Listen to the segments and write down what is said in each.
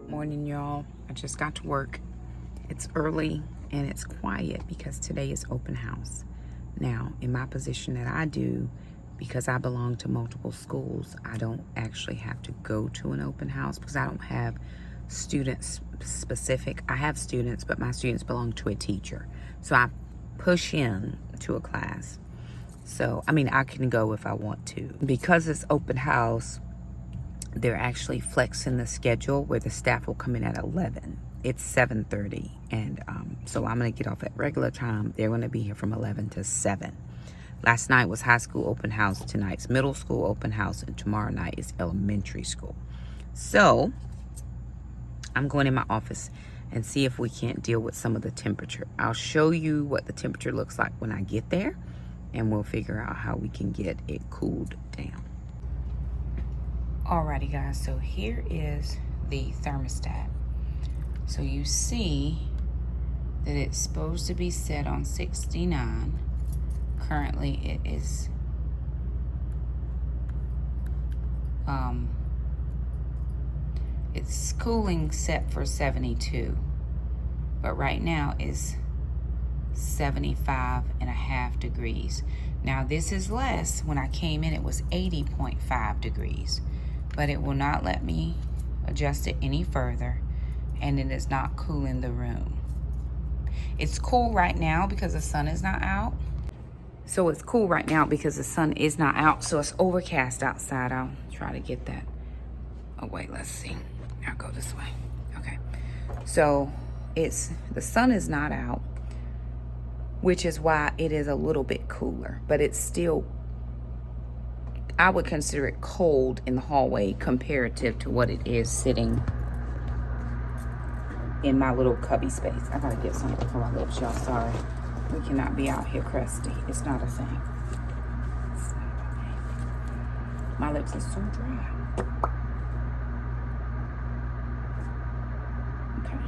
Morning, y'all. I just got to work. It's early and it's quiet because today is open house. Now, in my position that I do, because I belong to multiple schools, I don't actually have to go to an open house because I don't have students specific. I have students, but my students belong to a teacher. So I push in to a class. So, I can go if I want to. Because it's open house, they're actually flexing the schedule where the staff will come in at 11. It's 7:30, and so I'm going to get off at regular time. They're going to be here from 11 to 7. Last night was high school open house. Tonight's middle school open house, and tomorrow night is elementary school. So I'm going in my office and see if we can't deal with some of the temperature. I'll show you what the temperature looks like when I get there, and we'll figure out how we can get it cooled down. Alrighty guys, so here is the thermostat. So you see that it's supposed to be set on 69. Currently it is it's cooling set for 72, but right now is 75.5 degrees. Now this is less. When I came in it was 80.5 degrees, but it will not let me adjust it any further, and it is not cooling the room. It's cool right now because the sun is not out. So it's cool right now because the sun is not out, so it's overcast outside. I'll try to get that. Oh wait, let's see. I'll go this way. Okay. So the sun is not out, which is why it is a little bit cooler, but it's still, I would consider it cold in the hallway comparative to what it is sitting in my little cubby space. I gotta get something for my lips, y'all. Sorry. We cannot be out here crusty. It's not a thing. It's not a thing. My lips are so dry. Okay.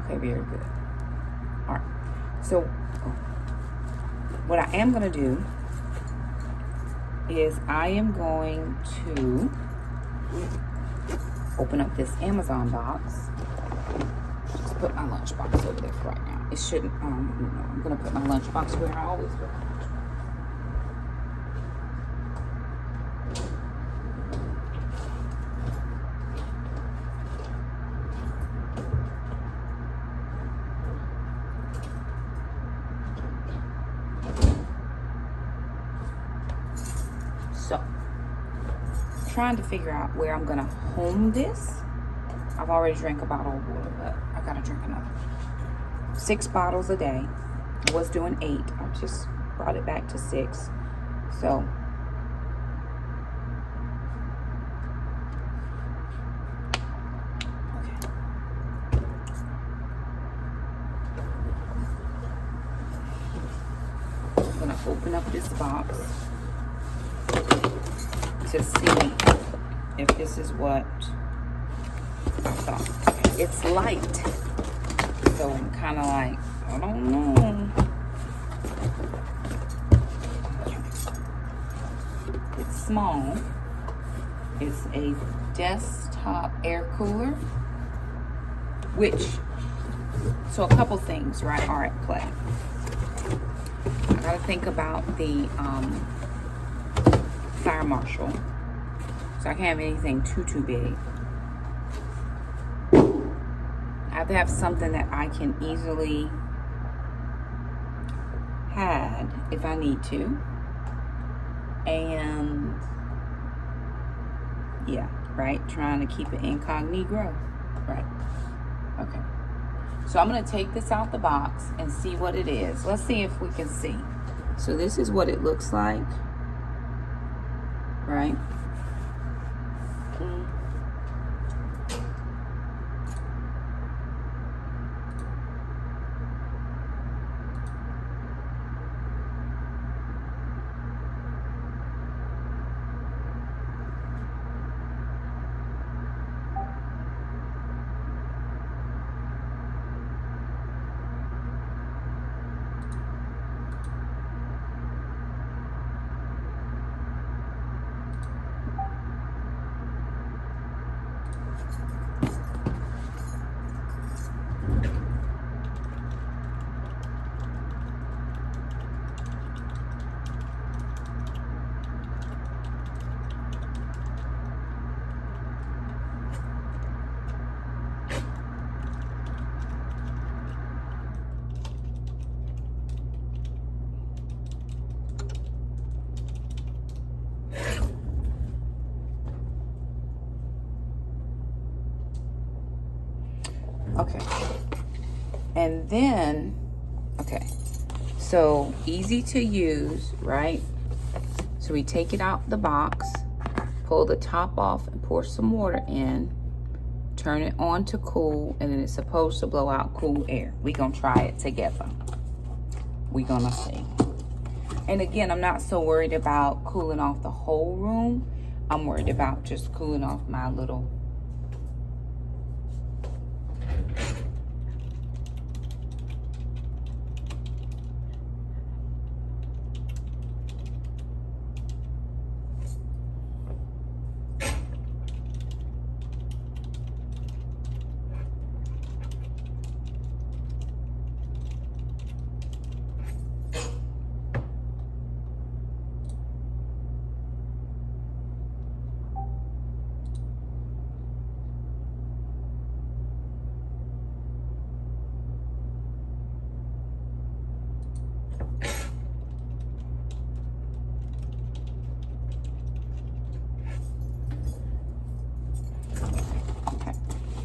Okay, very good. All right. So what I am going to do is I am going to open up this Amazon box. Just put my lunch box over there for right now. It shouldn't, I'm going to put my lunch box where I always put my lunch box. So, trying to figure out where I'm gonna home this. I've already drank a bottle of water, but I gotta drink another. 6 bottles a day. I was doing 8. I just brought it back to 6. So, okay. I'm gonna open up this box to see if this is what I thought. It's light, so I'm kind of like, I don't know. It's small. It's a desktop air cooler, so a couple things, right, are at play. I gotta think about the fire marshal, so I can't have anything too big. I have to have something that I can easily hide if I need to, and yeah, right, trying to keep it incognito, right? Okay, so I'm gonna take this out the box and see what it is. Let's see if we can see. So this is what it looks like. Right? Okay. And then, okay. So easy to use, right? So we take it out the box, pull the top off and pour some water in, turn it on to cool, and then it's supposed to blow out cool air. We're gonna try it together. We're gonna see. And again, I'm not so worried about cooling off the whole room. I'm worried about just cooling off my little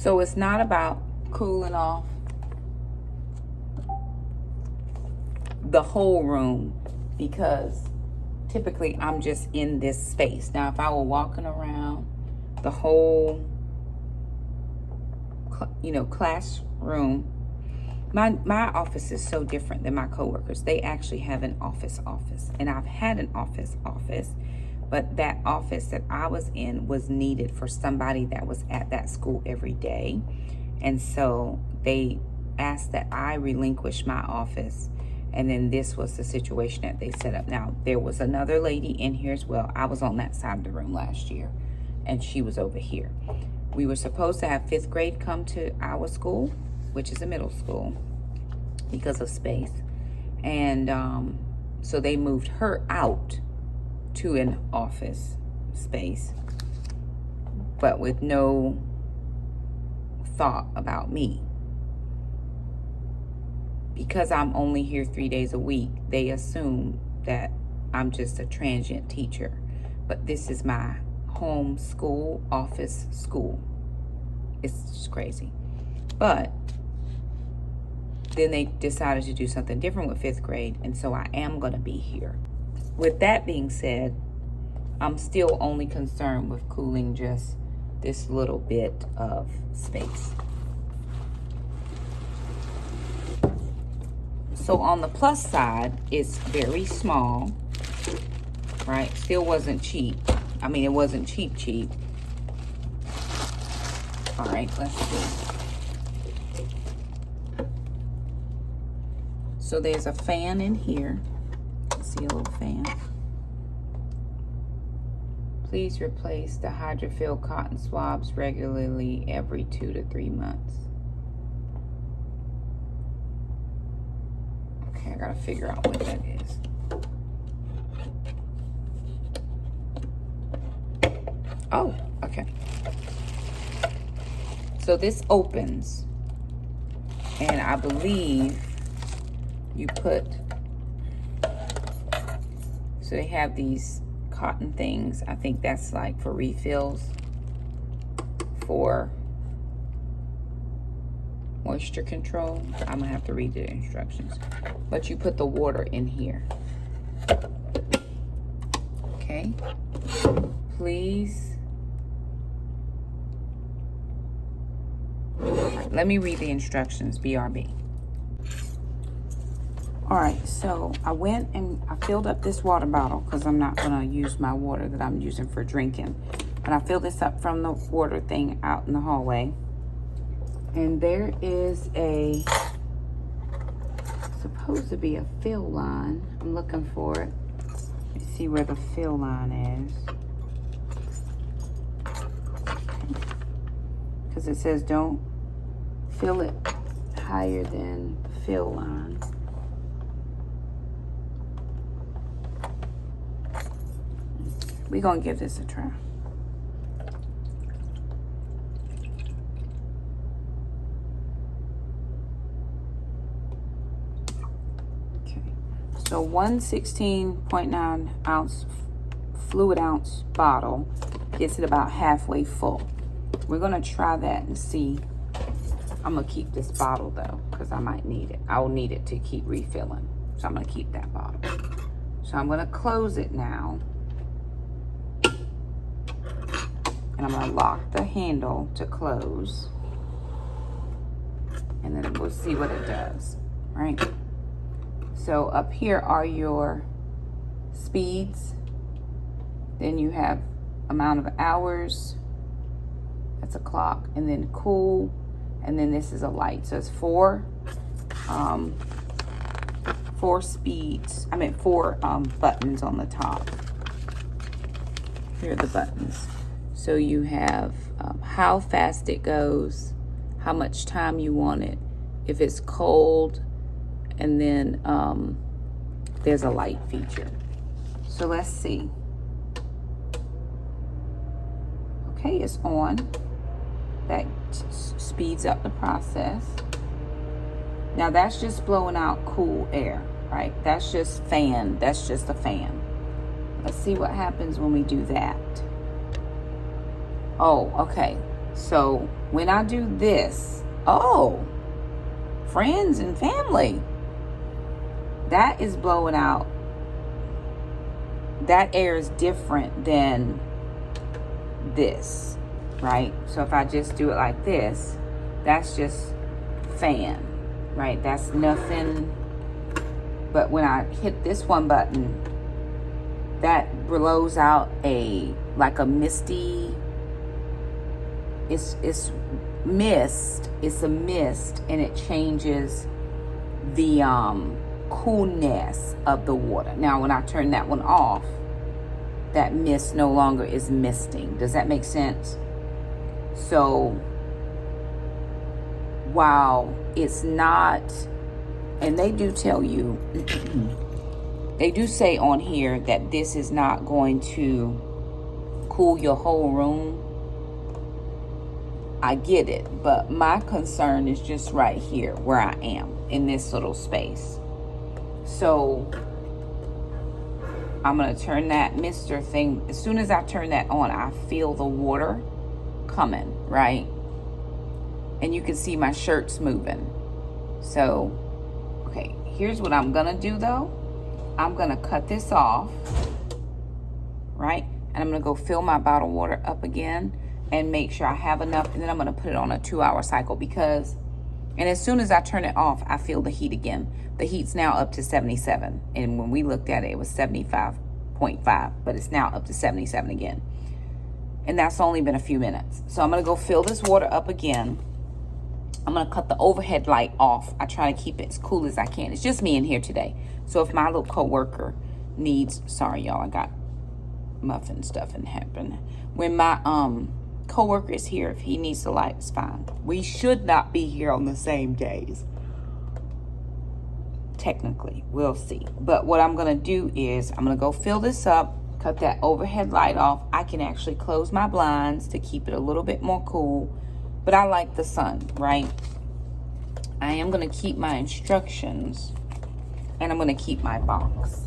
So it's not about cooling off the whole room, because typically I'm just in this space. Now, if I were walking around the whole, classroom, my office is so different than my coworkers. They actually have an office, and I've had an office, but that office that I was in was needed for somebody that was at that school every day. And so they asked that I relinquish my office. And then this was the situation that they set up. Now, there was another lady in here as well. I was on that side of the room last year, and she was over here. We were supposed to have 5th grade come to our school, which is a middle school, because of space. And so they moved her out to an office space, but with no thought about me. Because I'm only here 3 days a week, they assume that I'm just a transient teacher. But this is my home school, office school. It's just crazy. But then they decided to do something different with 5th grade, and so I am going to be here. With that being said, I'm still only concerned with cooling just this little bit of space. So on the plus side, it's very small, right? Still wasn't cheap. I mean, it wasn't cheap. All right, let's see. So there's a fan in here. See a little fan. Please replace the hydrophil cotton swabs regularly every 2 to 3 months. Okay, I gotta figure out what that is. Oh, okay. So this opens, and I believe you put, so they have these cotton things. I think that's like for refills for moisture control. I'm gonna have to read the instructions. But you put the water in here. Okay. Please. Let me read the instructions, BRB. All right, so I went and I filled up this water bottle because I'm not gonna use my water that I'm using for drinking. But I filled this up from the water thing out in the hallway. And there is supposed to be a fill line. I'm looking for it. Let me see where the fill line is. Because it says don't fill it higher than the fill line. We're gonna give this a try. Okay, so 1 16.9 ounce fluid ounce bottle gets it about halfway full. We're gonna try that and see I'm gonna keep this bottle though, because I might need it. I will need it to keep refilling. So I'm gonna keep that bottle. So I'm gonna close it now. And I'm gonna lock the handle to close. And then we'll see what it does, right? So up here are your speeds. Then you have amount of hours. That's a clock. And then cool. And then this is a light. So it's four speeds. I mean, four buttons on the top. Here are the buttons. So you have how fast it goes, how much time you want it, if it's cold, and then there's a light feature. So let's see. Okay, it's on. That speeds up the process. Now that's just blowing out cool air, right? That's just fan. That's just a fan. Let's see what happens when we do that. Oh, okay. So when I do this, oh, friends and family, that is blowing out. That air is different than this, right? So if I just do it like this, that's just fan, right? That's nothing. But when I hit this one button, that blows out like a misty, it's mist. It's a mist, and it changes the coolness of the water. Now when I turn that one off, that mist no longer is misting. Does that make sense? So while it's not, and they do tell you, they do say on here that this is not going to cool your whole room. I get it, but my concern is just right here where I am in this little space. So I'm gonna turn that mister thing. As soon as I turn that on, I feel the water coming, right? And you can see my shirt's moving. So, okay, here's what I'm gonna do though. I'm gonna cut this off, right? And I'm gonna go fill my bottled water up again and make sure I have enough. And then I'm gonna put it on a 2-hour cycle because, and as soon as I turn it off, I feel the heat again. The heat's now up to 77. And when we looked at it, it was 75.5, but it's now up to 77 again. And that's only been a few minutes. So I'm gonna go fill this water up again. I'm gonna cut the overhead light off. I try to keep it as cool as I can. It's just me in here today. So if my little coworker needs, sorry y'all, I got muffin stuff and happen. When my coworker is here, if he needs the light, it's fine. We should not be here on the same days. Technically, we'll see. But what I'm gonna do is I'm gonna go fill this up, cut that overhead light off. I can actually close my blinds to keep it a little bit more cool, but I like the sun, right? I am gonna keep my instructions and I'm gonna keep my box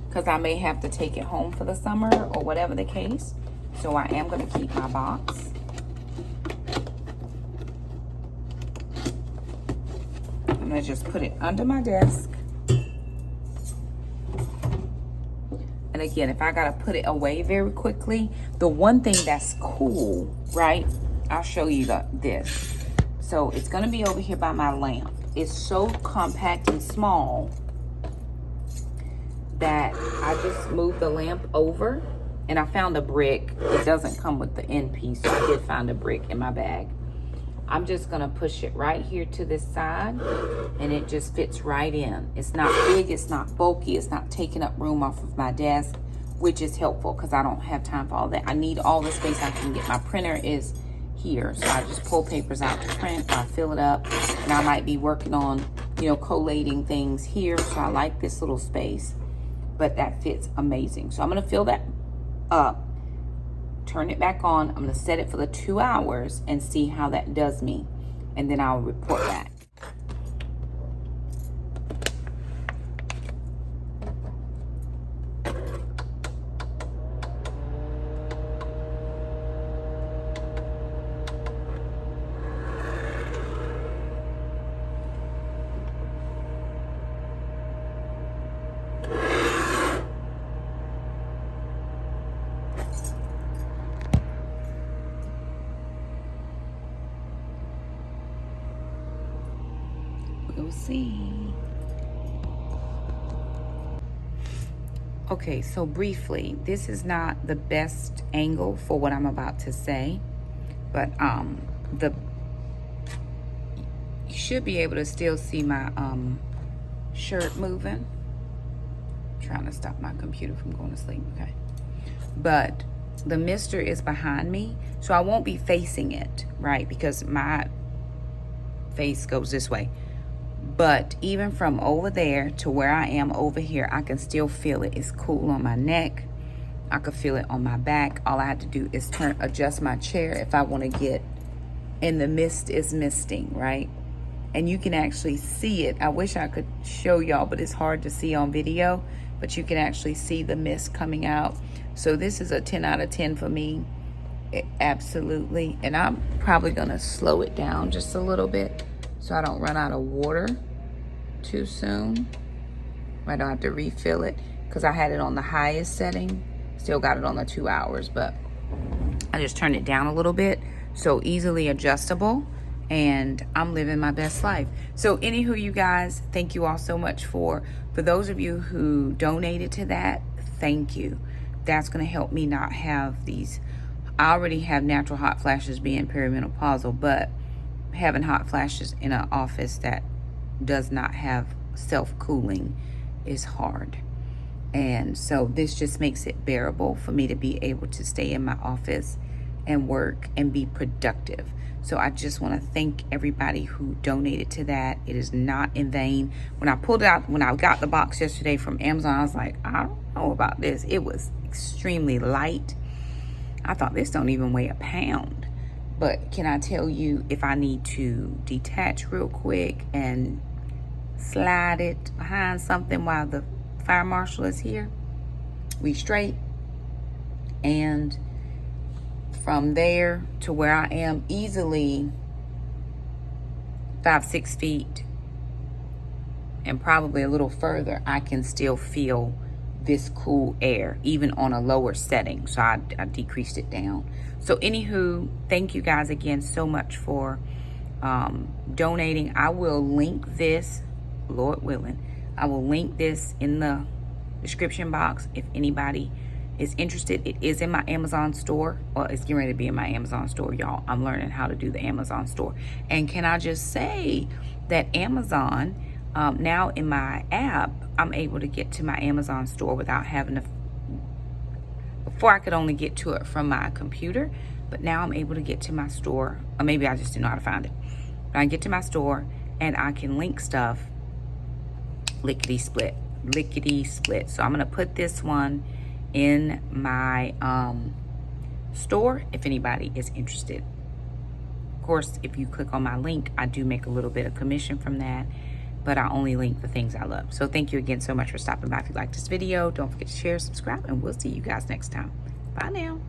because I may have to take it home for the summer or whatever the case. So I am gonna keep my box. I'm gonna just put it under my desk. And again, if I gotta put it away very quickly, the one thing that's cool, right? I'll show you this. So it's gonna be over here by my lamp. It's so compact and small that I just moved the lamp over and I found a brick. It doesn't come with the end piece, so I did find a brick in my bag. I'm just gonna push it right here to this side and it just fits right in. It's not big, it's not bulky, it's not taking up room off of my desk, which is helpful because I don't have time for all that. I need all the space I can get. My printer is here, so I just pull papers out to print, I fill it up, and I might be working on, you know, collating things here, so I like this little space, but that fits amazing. So I'm gonna fill that up, turn it back on. I'm gonna set it for the 2 hours and see how that does me, and then I'll report back. We'll see. Okay, so briefly, this is not the best angle for what I'm about to say, but you should be able to still see my shirt moving. I'm trying to stop my computer from going to sleep, okay? But the mister is behind me, so I won't be facing it, right? Because my face goes this way. But even from over there to where I am over here, I can still feel it. It's cool on my neck. I can feel it on my back. All I have to do is adjust my chair if I want to get, and the mist is misting, right? And you can actually see it. I wish I could show y'all, but it's hard to see on video. But you can actually see the mist coming out. So this is a 10 out of 10 for me. Absolutely. And I'm probably gonna slow it down just a little bit so I don't run out of water too soon. I don't have to refill it because I had it on the highest setting. Still got it on the 2 hours, but I just turned it down a little bit. So easily adjustable, and I'm living my best life. So anywho, you guys, thank you all so much for those of you who donated to that, thank you. That's gonna help me not have these. I already have natural hot flashes being perimenopausal, but having hot flashes in an office that does not have self-cooling is hard. And so this just makes it bearable for me to be able to stay in my office and work and be productive. So I just want to thank everybody who donated to that. It is not in vain. When I pulled it out, when I got the box yesterday from Amazon, I was like, I don't know about this. It was extremely light. I thought this don't even weigh a pound. But can I tell you, if I need to detach real quick and slide it behind something while the fire marshal is here, we straight. And from there to where I am, easily 5-6 feet, and probably a little further, I can still feel this cool air, even on a lower setting. So I decreased it down. So anywho, thank you guys again so much for donating. I will link this, Lord willing, I will link this in the description box if anybody is interested. It is in my Amazon store. Well, it's getting ready to be in my Amazon store, y'all. I'm learning how to do the Amazon store. And can I just say that Amazon, now in my app, I'm able to get to my Amazon store without having to, before I could only get to it from my computer, but now I'm able to get to my store, or maybe I just didn't know how to find it. But I get to my store and I can link stuff lickety split. So I'm gonna put this one in my store if anybody is interested. Of course, if you click on my link, I do make a little bit of commission from that, but I only link the things I love. So thank you again so much for stopping by. If you like this video, don't forget to share, subscribe, and we'll see you guys next time. Bye now.